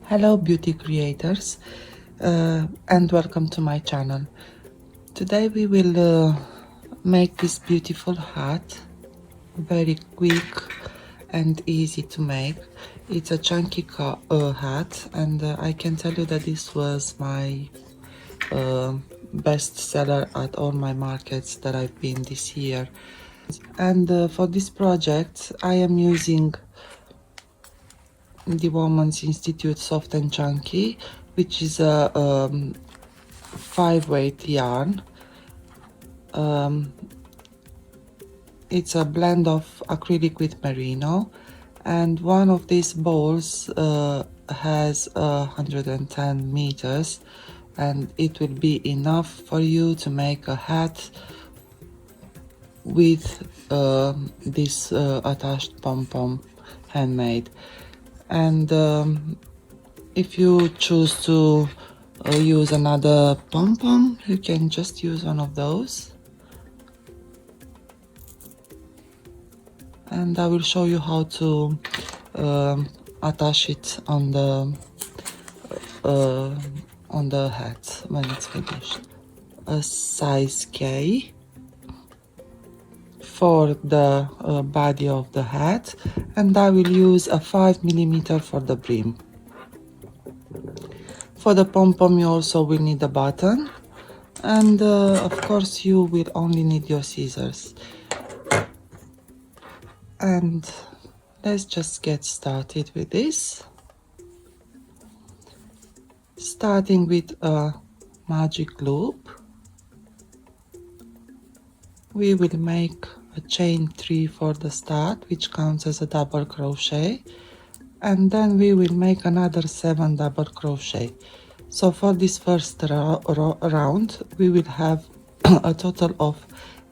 Hello beauty creators, and welcome to my channel. Today we will make this beautiful hat, very quick and easy to make. It's a chunky hat, and I can tell you that this was my best seller at all my markets that I've been this year. And for this project I am using the Women's Institute Soft and Chunky, which is a 5-weight yarn. It's a blend of acrylic with merino, and one of these balls has 110 meters, and it will be enough for you to make a hat with this attached pom-pom, handmade. And if you choose to use another pom-pom, you can just use one of those. And I will show you how to attach it on the hat when it's finished. A size K for the body of the hat, and I will use a 5mm for the brim. For the pom-pom you also will need a button, and of course you will only need your scissors. And let's just get started with this, starting with a magic loop. We will make a chain 3 for the start, which counts as a double crochet, and then we will make another 7 double crochet. So for this first round we will have a total of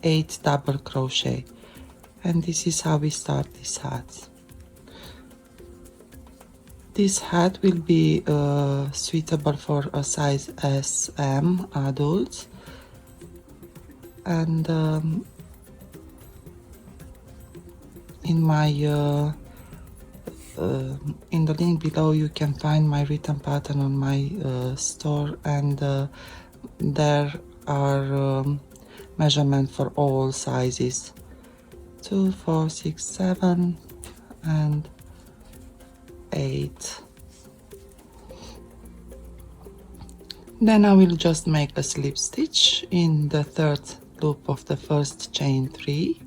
8 double crochet. And this is how we start this hat. This hat will be suitable for a size SM adults, and in my in the link below you can find my written pattern on my store, and there are measurements for all sizes: 2, 4, 6, 7 and 8. Then I will just make a slip stitch in the third loop of the first chain 3,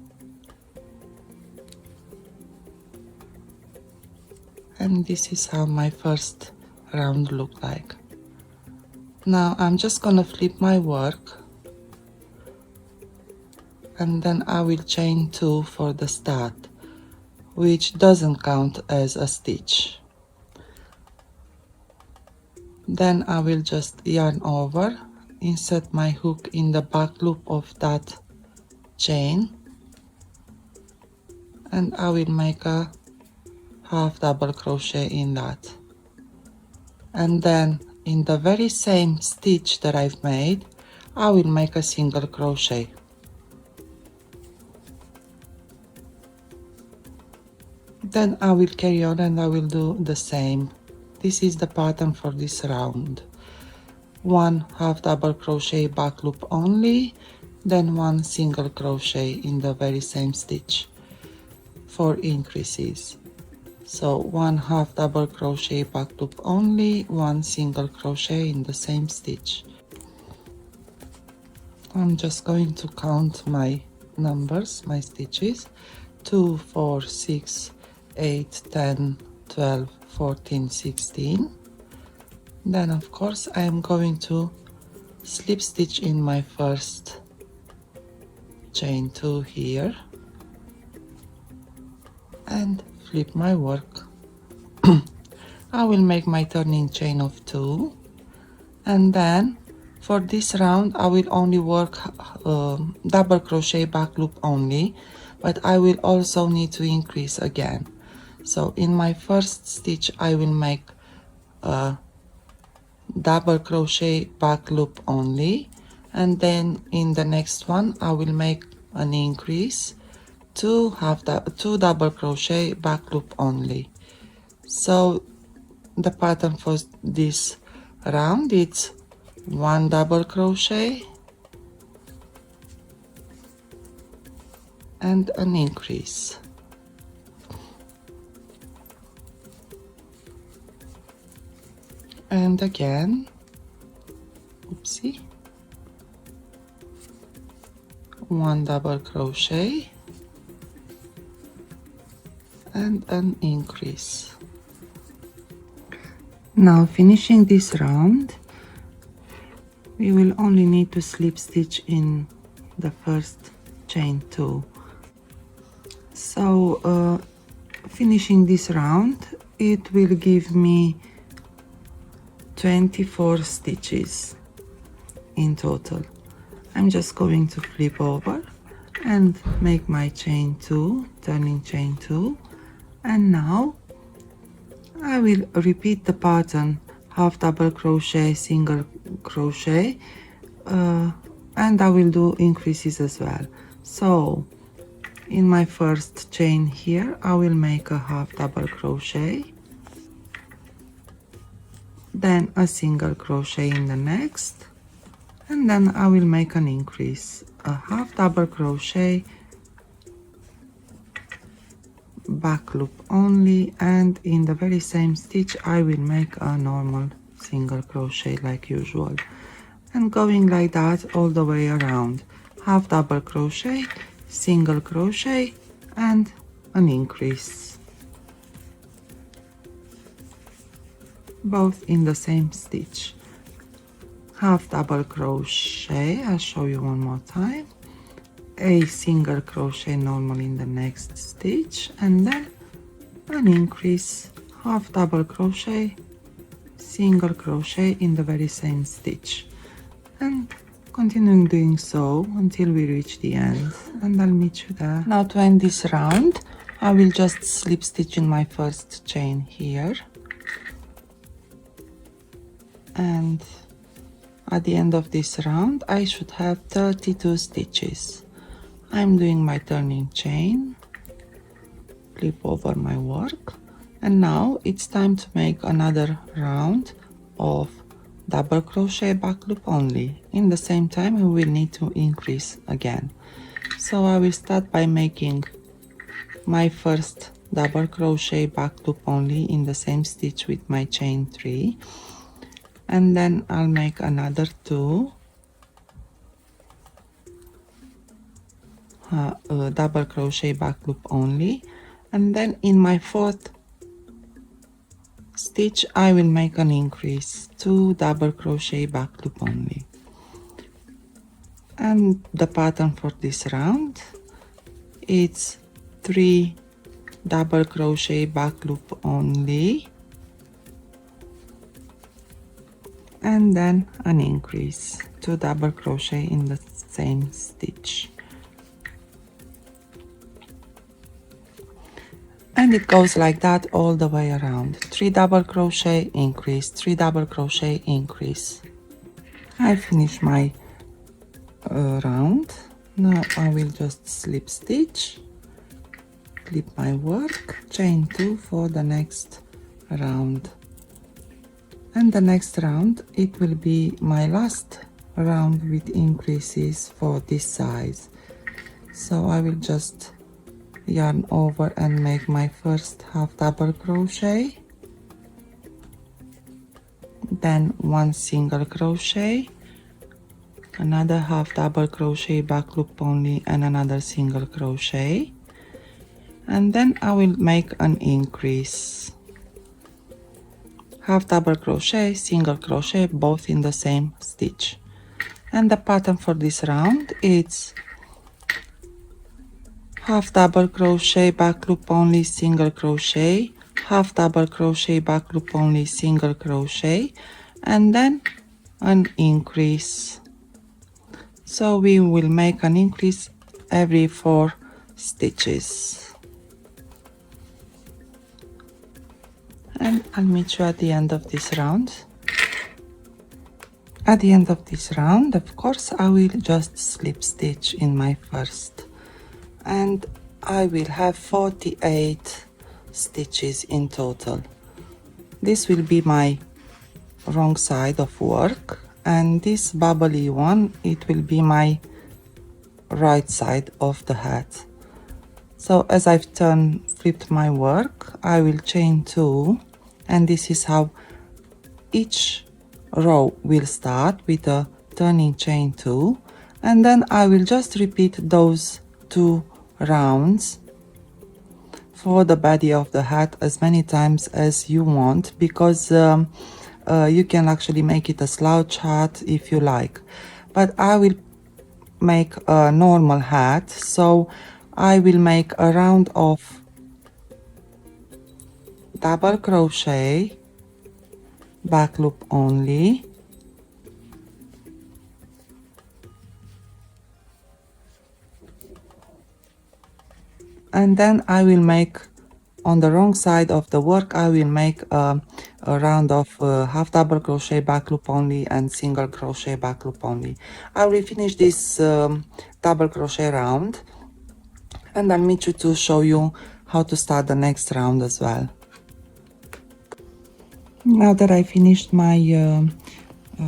and this is how my first round looked like. Now I'm just gonna flip my work, and then I will chain 2 for the start, which doesn't count as a stitch. Then I will just yarn over, insert my hook in the back loop of that chain, and I will make a half double crochet in that. And then in the very same stitch that I've made, I will make a single crochet. Then I will carry on and I will do the same. This is the pattern for this round. 1 half double crochet back loop only, then 1 single crochet in the very same stitch, 4 increases. So 1 half double crochet back loop only, 1 single crochet in the same stitch. I'm just going to count my numbers, my stitches: 2, 4, 6, 8, 10, 12, 14, 16. Then of course I am going to slip stitch in my first chain 2 here and flip my work. I will make my turning chain of 2, and then for this round I will only work double crochet back loop only, but I will also need to increase again. So in my first stitch I will make a double crochet back loop only, and then in the next one I will make an increase, 2 double crochet back loop only. So the pattern for this round, it's 1 double crochet and an increase. And again, oopsie, 1 double crochet and an increase. Now finishing this round, we will only need to slip stitch in the first chain 2. So finishing this round, it will give me 24 stitches in total. I'm just going to flip over and make my chain 2, turning chain 2, and now I will repeat the pattern, half double crochet, single crochet, and I will do increases as well. So in my first chain here, I will make a half double crochet, then a single crochet in the next, and then I will make an increase, a half double crochet, back loop only, and in the very same stitch I will make a normal single crochet like usual, and going like that all the way around, half double crochet, single crochet and an increase, both in the same stitch, half double crochet, I'll show you one more time, a single crochet normal in the next stitch, and then an increase, half double crochet, single crochet in the very same stitch, and continuing doing so until we reach the end, and I'll meet you there. Now to end this round, I will just slip stitch in my first chain here, and at the end of this round I should have 32 stitches. I'm doing my turning chain, flip over my work, and now it's time to make another round of double crochet back loop only. In the same time we will need to increase again. So I will start by making my first double crochet back loop only in the same stitch with my chain 3, and then I'll make another 2 double crochet back loop only, and then in my fourth stitch I will make an increase, 2 double crochet back loop only. And the pattern for this round, it's 3 double crochet back loop only, and then an increase, 2 double crochet in the same stitch. And it goes like that all the way around, 3 double crochet, increase, 3 double crochet, increase. I finish my round. Now I will just slip stitch, flip my work, chain 2 for the next round, and the next round it will be my last round with increases for this size. So I will just yarn over and make my first half double crochet, then 1 single crochet, another half double crochet back loop only, and another single crochet, and then I will make an increase, half double crochet, single crochet, both in the same stitch. And the pattern for this round is half double crochet back loop only, single crochet, half double crochet back loop only, single crochet, and then an increase. So we will make an increase every 4 stitches, and I'll meet you at the end of this round. At the end of this round, of course, I will just slip stitch in my first, and I will have 48 stitches in total. This will be my wrong side of work, and this bubbly one, it will be my right side of the hat. So as I've flipped my work, I will chain 2, and this is how each row will start, with a turning chain 2, and then I will just repeat those 2 rounds for the body of the hat as many times as you want, because you can actually make it a slouch hat if you like, but I will make a normal hat, so I will make a round of double crochet, back loop only, and then I will make, on the wrong side of the work, I will make a round of half double crochet, back loop only, and single crochet, back loop only. I will finish this double crochet round, and I'll meet you to show you how to start the next round as well. Now that I finished my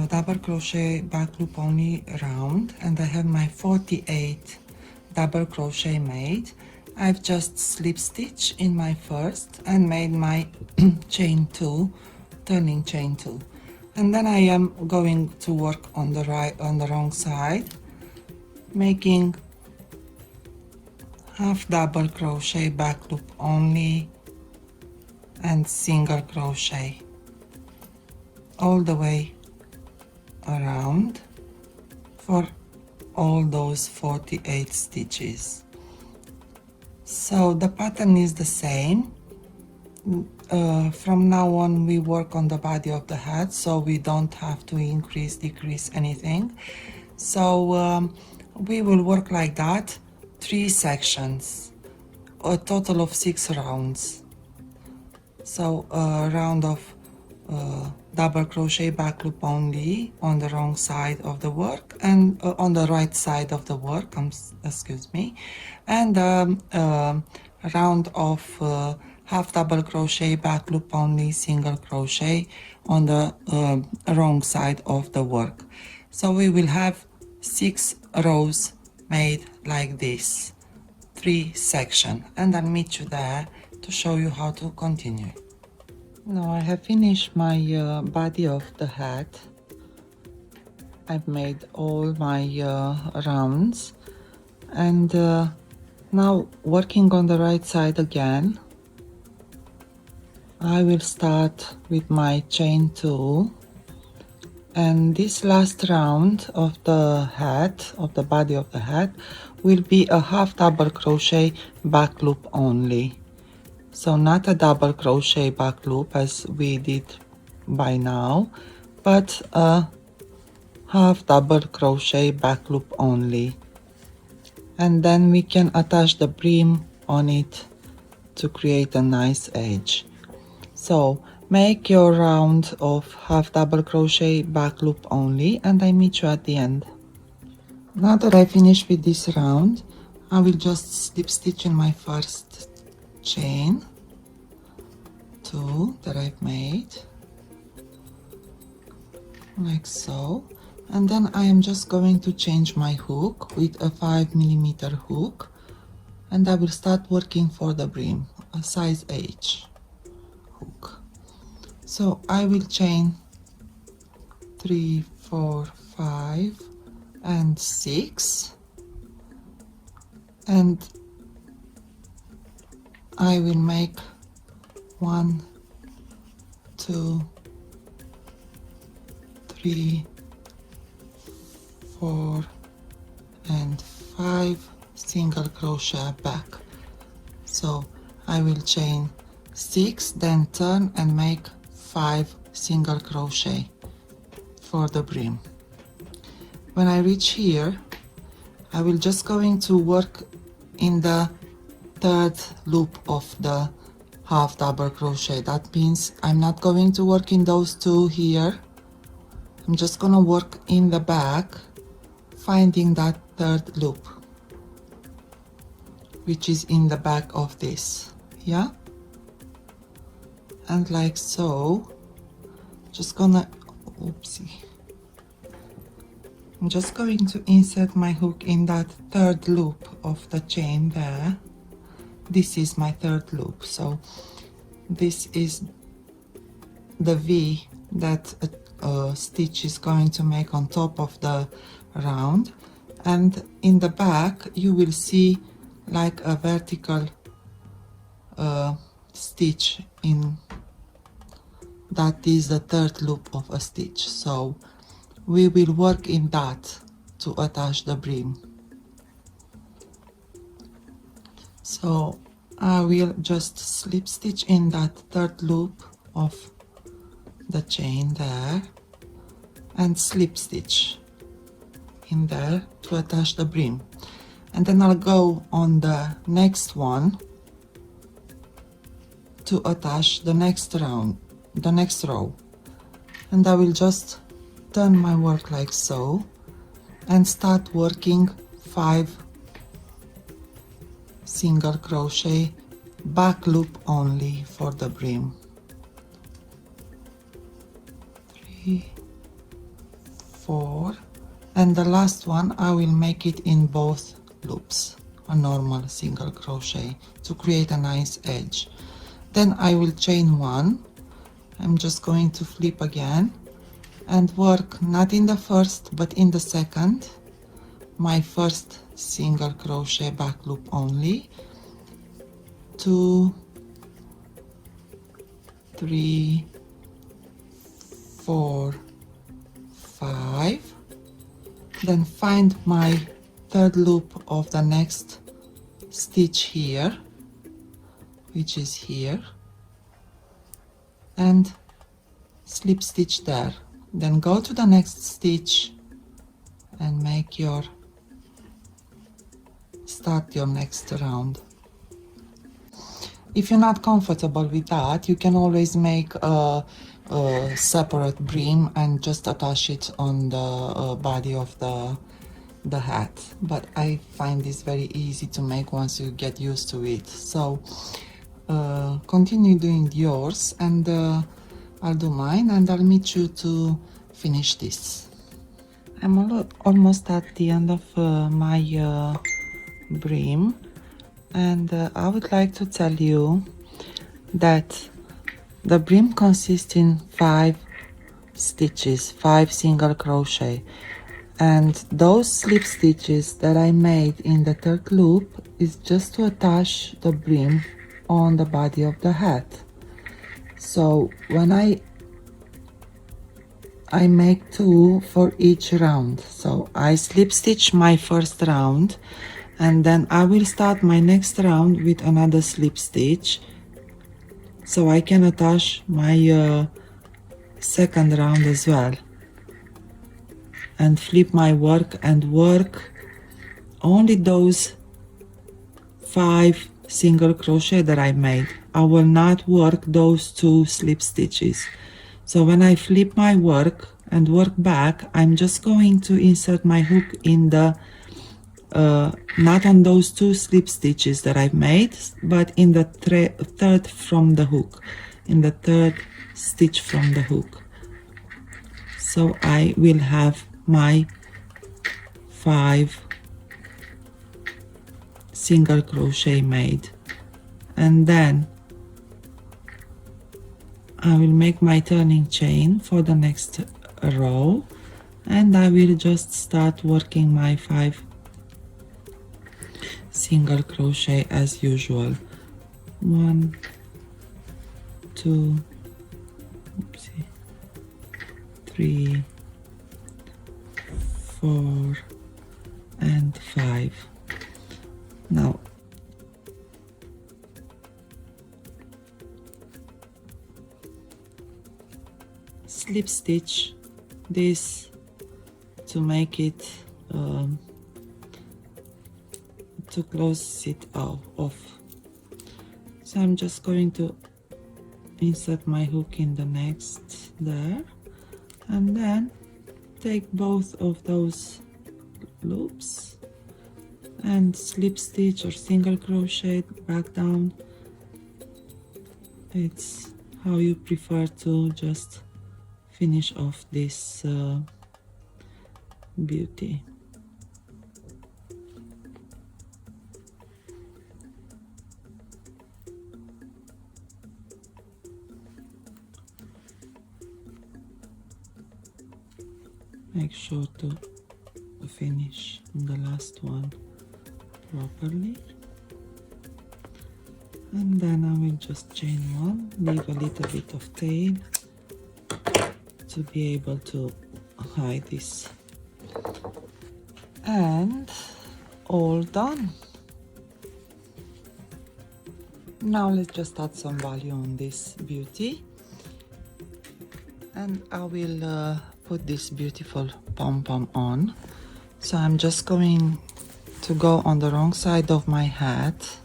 double crochet, back loop only round, and I have my 48 double crochet made, I've just slip stitch in my first and made my chain 2, turning chain 2, and then I am going to work on the wrong side, making half double crochet, back loop only, and single crochet all the way around for all those 48 stitches. So the pattern is the same. From now on we work on the body of the hat, so we don't have to increase, decrease anything. So we will work like that, 3 sections, a total of 6 rounds. So a round of double crochet, back loop only on the wrong side of the work, and on the right side of the work, excuse me, and a round of half double crochet, back loop only, single crochet on the wrong side of the work. So we will have 6 rows made like this, 3 sections, and I'll meet you there to show you how to continue. Now I have finished my body of the hat. I've made all my rounds, and now working on the right side again, I will start with my chain 2, and this last round of the hat, of the body of the hat, will be a half double crochet, back loop only. So not a double crochet back loop as we did by now, but a half double crochet, back loop only, and then we can attach the brim on it to create a nice edge. So make your round of half double crochet, back loop only, and I meet you at the end. Now that I finished with this round, I will just slip stitch in my first chain 2 that I've made, like so, and then I am just going to change my hook with a 5mm hook, and I will start working for the brim, a size H hook. So I will chain 3, 4, 5 and 6, and I will make 1, 2, 3, 4 and 5 single crochet back. So I will chain 6, then turn and make 5 single crochet for the brim. When I reach here, I will just going to work in the 3rd loop of the half double crochet. That means I'm not going to work in those 2 here. I'm just gonna work in the back, finding that 3rd loop, which is in the back of this, yeah? and like so. Just gonna, oopsie. I'm just going to insert my hook in that third loop of the chain there. This is my third loop, so this is the V that a stitch is going to make on top of the round, and in the back you will see like a vertical stitch in that is the third loop of a stitch, so we will work in that to attach the brim. So I will just slip stitch in that third loop of the chain there and slip stitch in there to attach the brim, and then I'll go on the next one to attach the next round, the next row, and I will just turn my work like so and start working 5 single crochet back loop only for the brim. 3, 4, and the last one I will make it in both loops, a normal single crochet to create a nice edge. Then I will chain 1. I'm just going to flip again and work not in the first but in the second, my first single crochet back loop only. 2, 3, 4, 5, then find my third loop of the next stitch here, which is here, and slip stitch there. Then go to the next stitch and make your, start your next round. If you're not comfortable with that, you can always make a separate brim and just attach it on the body of the hat, but I find this very easy to make once you get used to it. So continue doing yours, and I'll do mine, and I'll meet you to finish this. I'm almost at the end of my brim, and I would like to tell you that the brim consists in 5 stitches, 5 single crochet, and those slip stitches that I made in the third loop is just to attach the brim on the body of the hat. So when I make 2 for each round, so I slip stitch my first round, and then I will start my next round with another slip stitch, so I can attach my second round as well, and flip my work and work only those 5 single crochet that I made. I will not work those 2 slip stitches. So when I flip my work and work back, I'm just going to insert my hook in the not on those 2 slip stitches that I've made, but in the third from the hook, in the third stitch from the hook. So I will have my 5 single crochet made, and then I will make my turning chain for the next row, and I will just start working my 5 single crochet as usual. 1, 2, 3, 4, and 5. Now slip stitch this to make it to close it off. So I'm just going to insert my hook in the next there, and then take both of those loops and slip stitch or single crochet back down. It's how you prefer to just finish off this beauty. Make sure to finish the last one properly. And then I will just chain one, leave a little bit of tail to be able to hide this. And all done. Now let's just add some value on this beauty. And I will put this beautiful pom-pom on. So I'm just going to go on the wrong side of my hat,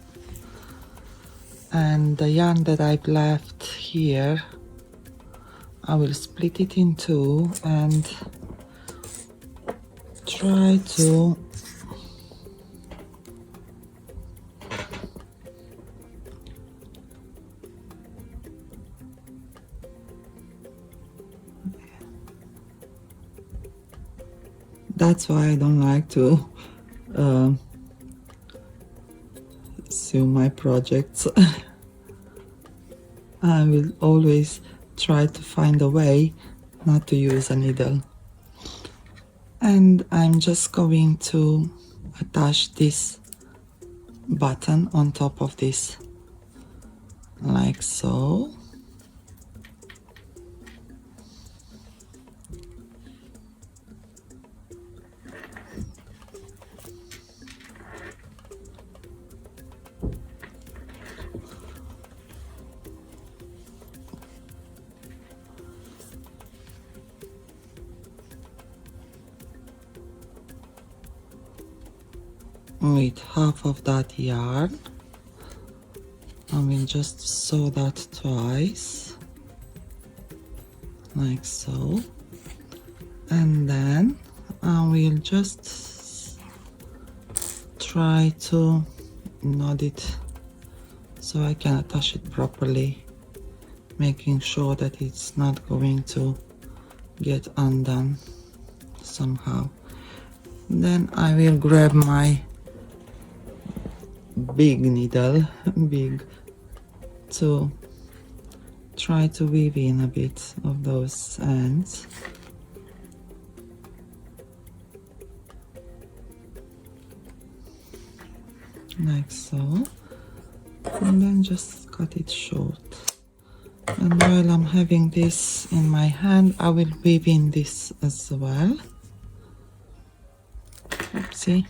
and the yarn that I've left here, I will split it in two and try to that's why I don't like to sew my projects. I will always try to find a way not to use a needle. And I'm just going to attach this button on top of this, like so. With half of that yarn, I will just sew that twice, like so, and then I will just try to knot it so I can attach it properly, making sure that it's not going to get undone somehow. Then I will grab my big needle, to try to weave in a bit of those ends. Like so, and then just cut it short. And while I'm having this in my hand, I will weave in this as well. Oopsie.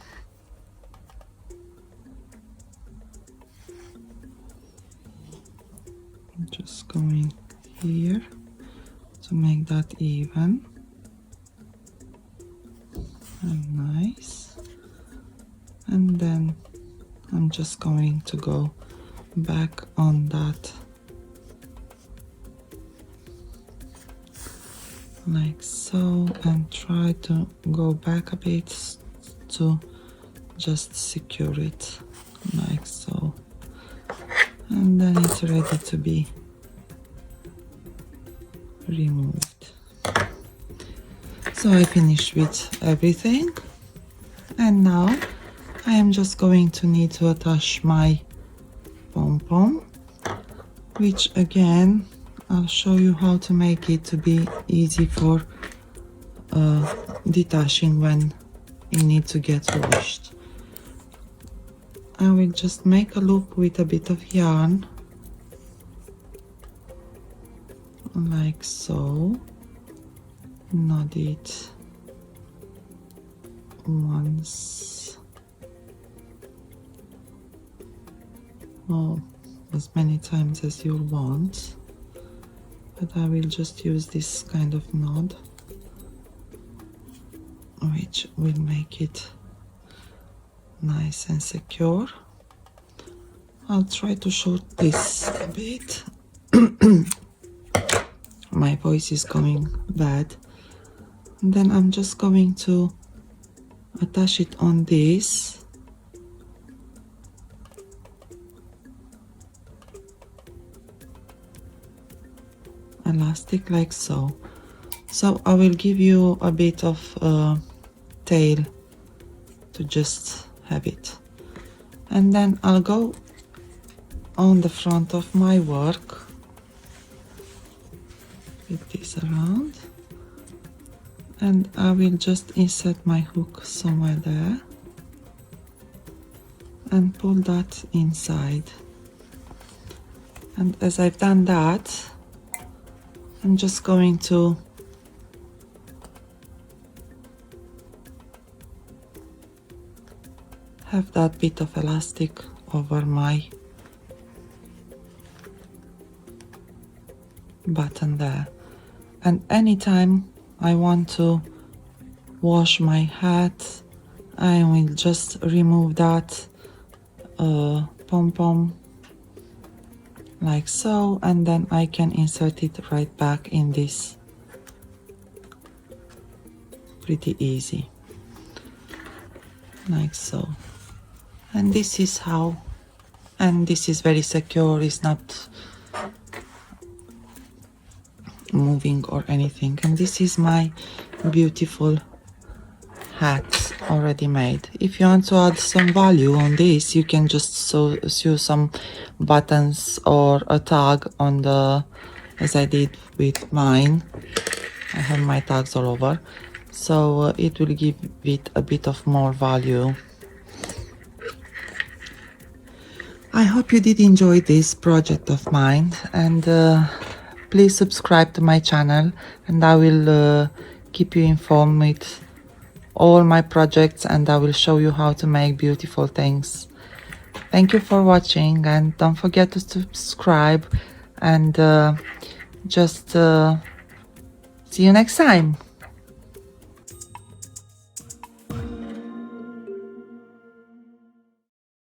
I'm just going here to make that even and nice. And then I'm just going to go back on that like so, and try to go back a bit to just secure it like so, and then it's ready to be removed. So I finished with everything, and now I am just going to need to attach my pom-pom, which again I'll show you how to make it to be easy for detaching when you need to get washed. I will just make a loop with a bit of yarn like so, knot it once, or as many times as you want, but I will just use this kind of knot, which will make it nice and secure. I'll try to short this a bit. My voice is going bad. And then I'm just going to attach it on this. elastic like so. So I will give you a bit of tail to just have it, and then I'll go on the front of my work with this around, and I will just insert my hook somewhere there and pull that inside. And as I've done that, I'm just going to have that bit of elastic over my button there. And anytime I want to wash my hat, I will just remove that pom-pom like so, and then I can insert it right back in this. Pretty easy, like so. And this is how, and this is very secure, it's not moving or anything. And this is my beautiful hat already made. If you want to add some value on this, you can just sew some buttons or a tag on the, as I did with mine. I have my tags all over, so it will give it a bit of more value. I hope you did enjoy this project of mine, and please subscribe to my channel, and I will keep you informed with all my projects, and I will show you how to make beautiful things. Thank you for watching, and don't forget to subscribe, and just see you next time.